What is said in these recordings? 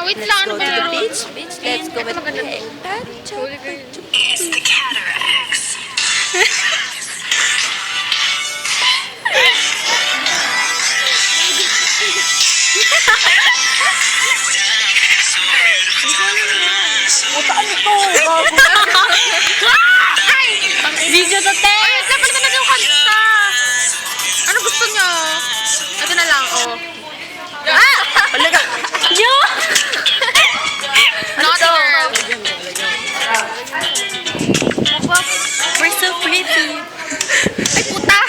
Wait Let's lang, go ano to ba the yun? beach. Let's go with It's the cataracts. Putaan ito! Bago. Video to, te! Ay, dapat na yung kanta! Ano gusto nyo? Ito na lang, oh. Ah! Alaga! Yo! Naughty girl. We're so pretty. Ay, puta!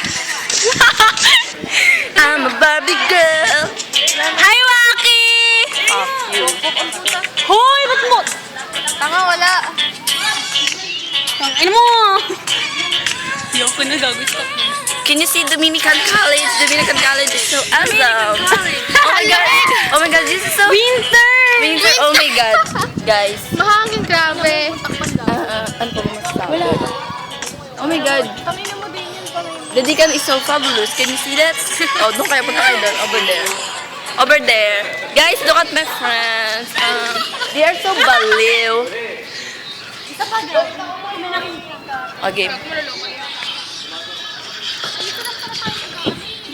I'm a Barbie girl. Hi, Waki! Fuck you. Hoy, ba't mo? Tanga, wala. Ano mo? Yoko na gagawin ko. Can you see Dominican College? Dominican College is so awesome. Oh my god. Oh my god, this is so... Winter! Winter. Oh my god. Guys. Mahangin, grabe. Ano pa masasabi? Wala. Oh my god. The Decan is so fabulous. Can you see that? Oh, doon kayo. Punta kayo doon. Over there. Over there. Guys, look at my friends. They are so baliw. Okay.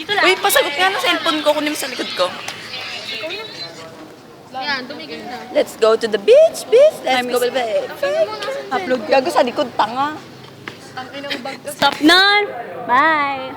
Uy, pasagot nga ng cellphone ko. Kunin mo sa likod ko. Yan, dumigil na. Let's go to the beach, beach. Let's go, baby. Upload. Gago sa likod, tanga. Stop na! Bye!